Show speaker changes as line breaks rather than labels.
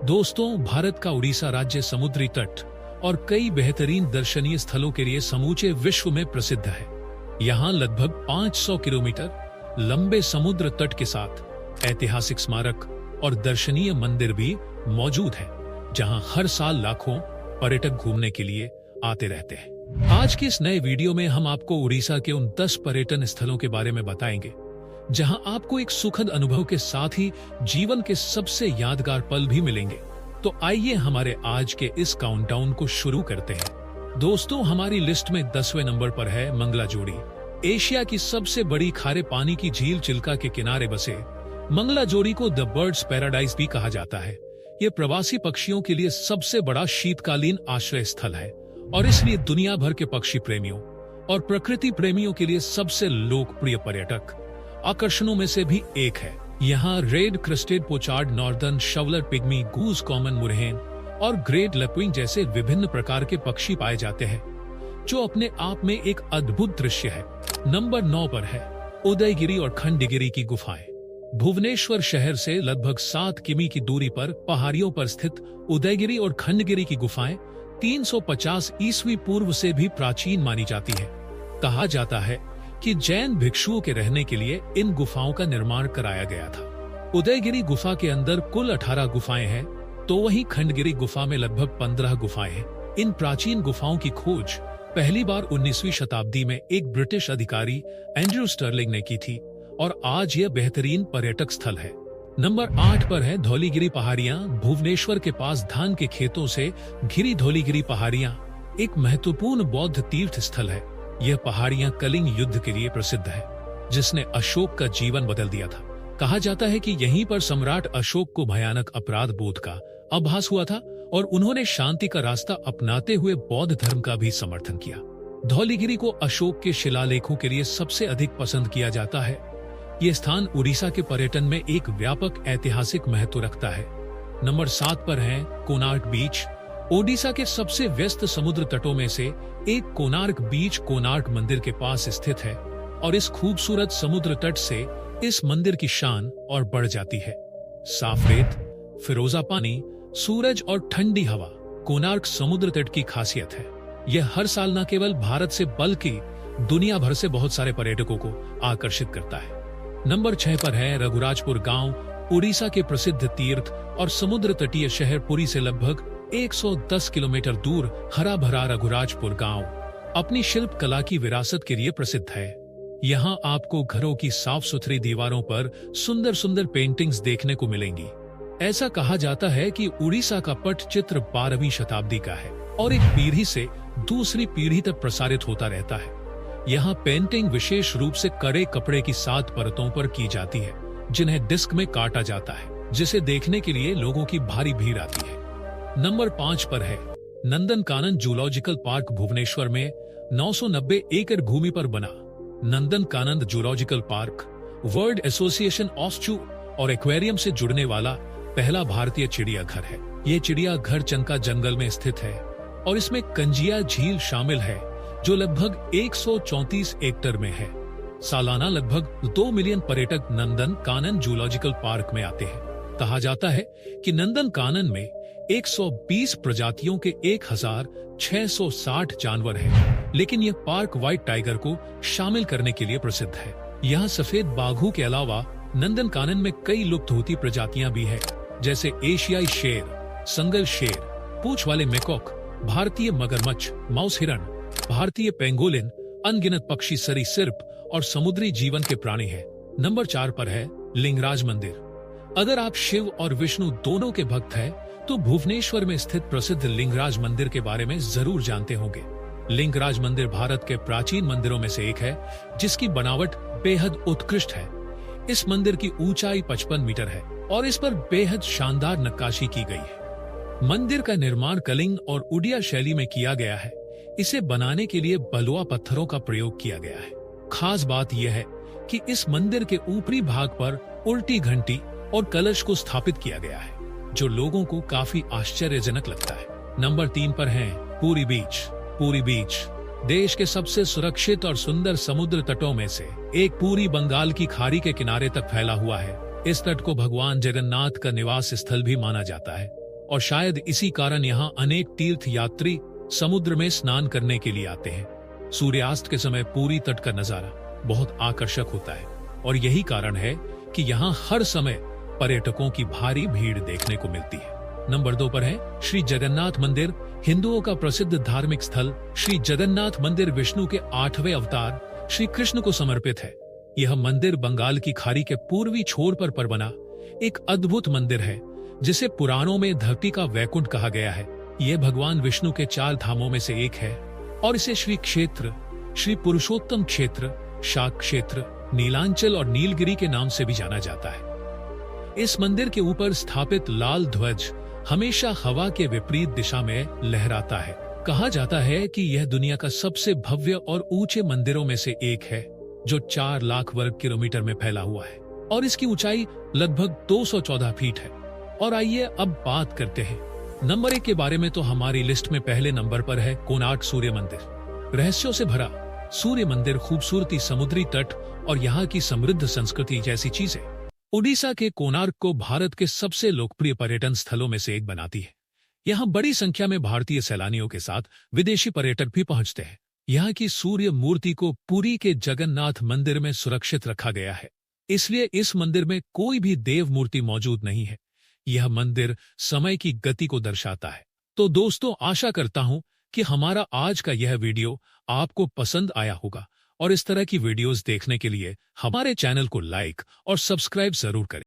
दोस्तों, भारत का उड़ीसा राज्य समुद्री तट और कई बेहतरीन दर्शनीय स्थलों के लिए समूचे विश्व में प्रसिद्ध है। यहाँ लगभग 500 किलोमीटर लंबे समुद्र तट के साथ ऐतिहासिक स्मारक और दर्शनीय मंदिर भी मौजूद है, जहाँ हर साल लाखों पर्यटक घूमने के लिए आते रहते हैं। आज के इस नए वीडियो में हम आपको उड़ीसा के उन 10 पर्यटन स्थलों के बारे में बताएंगे, जहां आपको एक सुखद अनुभव के साथ ही जीवन के सबसे यादगार पल भी मिलेंगे। तो आइए हमारे आज के इस काउंटडाउन को शुरू करते हैं। दोस्तों, हमारी लिस्ट में 10वें नंबर पर है मंगलाजोड़ी। एशिया की सबसे बड़ी खारे पानी की झील चिल्का के किनारे बसे मंगलाजोड़ी को द बर्ड्स पैराडाइज भी कहा जाता है। ये प्रवासी पक्षियों के लिए सबसे बड़ा शीतकालीन आश्रय स्थल है और इसलिए दुनिया भर के पक्षी प्रेमियों और प्रकृति प्रेमियों के लिए सबसे लोकप्रिय पर्यटक आकर्षणों में से भी एक है। यहाँ red crested pochard, northern shoveler pygmy, goose common moorhen और ग्रेट लैपिंग जैसे विभिन्न प्रकार के पक्षी पाए जाते हैं, जो अपने आप में एक अद्भुत दृश्य है। नंबर 9 पर है उदयगिरी और खंडगिरी की गुफाएं। भुवनेश्वर शहर से लगभग 7 किमी की दूरी पर पहाड़ियों पर स्थित उदयगिरी और खंडगिरी की गुफाएं 350 ईस्वी पूर्व से भी प्राचीन मानी जाती है। कहा जाता है कि जैन भिक्षुओं के रहने के लिए इन गुफाओं का निर्माण कराया गया था। उदयगिरी गुफा के अंदर कुल 18 गुफाएं हैं, तो वहीं खंडगिरी गुफा में लगभग 15 गुफाएं हैं। इन प्राचीन गुफाओं की खोज पहली बार 19वीं शताब्दी में एक ब्रिटिश अधिकारी एंड्रयू स्टर्लिंग ने की थी और आज यह बेहतरीन पर्यटक स्थल है। नंबर 8 पर है धौलीगिरी पहाड़ियां। भुवनेश्वर के पास धान के खेतों से घिरी धौलीगिरी पहाड़ियां एक महत्वपूर्ण बौद्ध तीर्थ स्थल है। यह पहाड़ियां कलिंग युद्ध के लिए प्रसिद्ध है, जिसने अशोक का जीवन बदल दिया था। कहा जाता है कि यहीं पर सम्राट अशोक को भयानक अपराध बोध का आभास हुआ था और उन्होंने शांति का रास्ता अपनाते हुए बौद्ध धर्म का भी समर्थन किया। धौलीगिरी को अशोक के शिलालेखों के लिए सबसे अधिक पसंद किया जाता है। ये स्थान उड़ीसा के पर्यटन में एक व्यापक ऐतिहासिक महत्व रखता है। नंबर 7 पर है कोणार्क बीच। ओडिशा के सबसे व्यस्त समुद्र तटों में से एक कोणार्क बीच कोणार्क मंदिर के पास स्थित है और इस खूबसूरत समुद्र तट से इस मंदिर की शान और बढ़ जाती है। साफ रेत, फिरोजा पानी, सूरज और ठंडी हवा कोणार्क समुद्र तट की खासियत है। यह हर साल न केवल भारत से बल्कि दुनिया भर से बहुत सारे पर्यटकों को आकर्षित करता है। नंबर 6 पर है रघुराजपुर गांव। उड़ीसा के प्रसिद्ध तीर्थ और समुद्र तटीय शहर पुरी से लगभग 110 किलोमीटर दूर हरा भरा रघुराजपुर गांव अपनी शिल्प कला की विरासत के लिए प्रसिद्ध है। यहाँ आपको घरों की साफ सुथरी दीवारों पर सुंदर सुंदर पेंटिंग्स देखने को मिलेंगी। ऐसा कहा जाता है कि उड़ीसा का पटचित्र 12वीं शताब्दी का है और एक पीढ़ी से दूसरी पीढ़ी तक प्रसारित होता रहता है। यहाँ पेंटिंग विशेष रूप से कड़े कपड़े की 7 परतों पर की जाती है, जिन्हें डिस्क में काटा जाता है, जिसे देखने के लिए लोगों की भारी भीड़ आती है। नंबर 5 पर है नंदनकानन जूलॉजिकल पार्क। भुवनेश्वर में 990 एकड़ भूमि पर बना Nandankanan zoological park world association of जू और एक्वेरियम से जुड़ने वाला पहला भारतीय चिड़ियाघर है। ये चिड़ियाघर चंका जंगल में स्थित है और इसमें कंजिया झील शामिल है, जो लगभग 134 एकड़ में है। सालाना लगभग 2 मिलियन पर्यटक नंदनकानन जूलॉजिकल पार्क में आते हैं। कहा जाता है कि नंदनकानन में 120 प्रजातियों के 1660 जानवर हैं, लेकिन यह पार्क व्हाइट टाइगर को शामिल करने के लिए प्रसिद्ध है। यहाँ सफेद बाघों के अलावा नंदनकानन में कई लुप्त होती प्रजातियां भी हैं, जैसे एशियाई शेर, संगल शेर, पूंछ वाले मेकॉक, भारतीय मगरमच्छ, माउस हिरण, भारतीय पेंगोलिन, अनगिनत पक्षी, सरीसृप और समुद्री जीवन के प्राणी हैं। नंबर 4 पर है लिंगराज मंदिर। अगर आप शिव और विष्णु दोनों के भक्त हैं, तो भुवनेश्वर में स्थित प्रसिद्ध लिंगराज मंदिर के बारे में जरूर जानते होंगे। लिंगराज मंदिर भारत के प्राचीन मंदिरों में से एक है, जिसकी बनावट बेहद उत्कृष्ट है। इस मंदिर की ऊंचाई 55 मीटर है और इस पर बेहद शानदार नक्काशी की गई है। मंदिर का निर्माण कलिंग और उड़िया शैली में किया गया है। इसे बनाने के लिए बलुआ पत्थरों का प्रयोग किया गया है। खास बात यह है कि इस मंदिर के ऊपरी भाग पर उल्टी घंटी और कलश को स्थापित किया गया है, जो लोगों को काफी आश्चर्यजनक लगता है। नंबर 3 पर है पुरी बीच। पुरी बीच देश के सबसे सुरक्षित और सुंदर समुद्र तटों में से एक पूरी बंगाल की खाड़ी के किनारे तक फैला हुआ है। इस तट को भगवान जगन्नाथ का निवास स्थल भी माना जाता है। और शायद इसी कारण यहाँ अनेक तीर्थ यात्री समुद्र में स्नान करने के लिए आते हैं। सूर्यास्त के समय पूरी तट का नजारा बहुत आकर्षक होता है और यही कारण है कि यहाँ हर समय पर्यटकों की भारी भीड़ देखने को मिलती है। नंबर 2 पर है श्री जगन्नाथ मंदिर। हिंदुओं का प्रसिद्ध धार्मिक स्थल श्री जगन्नाथ मंदिर विष्णु के 8वें अवतार श्री कृष्ण को समर्पित है। यह मंदिर बंगाल की खाड़ी के पूर्वी छोर पर बना एक अद्भुत मंदिर है, जिसे पुराणों में धरती का वैकुंठ कहा गया है। यह भगवान विष्णु के 4 धामों में से एक है और इसे श्री क्षेत्र, श्री पुरुषोत्तम क्षेत्र, शाक क्षेत्र, नीलांचल और नीलगिरी के नाम से भी जाना जाता है। इस मंदिर के ऊपर स्थापित लाल ध्वज हमेशा हवा के विपरीत दिशा में लहराता है। कहा जाता है कि यह दुनिया का सबसे भव्य और ऊंचे मंदिरों में से एक है, जो 4 लाख वर्ग किलोमीटर में फैला हुआ है और इसकी ऊंचाई लगभग 214 फीट है। और आइए अब बात करते हैं नंबर 1 के बारे में। तो हमारी लिस्ट में पहले नंबर पर है कोणार्क सूर्य मंदिर। रहस्यों से भरा सूर्य मंदिर खूबसूरती, समुद्री तट और यहाँ की समृद्ध संस्कृति जैसी चीजें उड़ीसा के कोणार्क को भारत के सबसे लोकप्रिय पर्यटन स्थलों में से एक बनाती है। यहाँ बड़ी संख्या में भारतीय सैलानियों के साथ विदेशी पर्यटक भी पहुंचते हैं। यहाँ की सूर्य मूर्ति को पुरी के जगन्नाथ मंदिर में सुरक्षित रखा गया है, इसलिए इस मंदिर में कोई भी देव मूर्ति मौजूद नहीं है। यह मंदिर समय की गति को दर्शाता है। तो दोस्तों, आशा करता हूं कि हमारा आज का यह वीडियो आपको पसंद आया होगा और इस तरह की वीडियोस देखने के लिए हमारे चैनल को लाइक और सब्सक्राइब जरूर करें।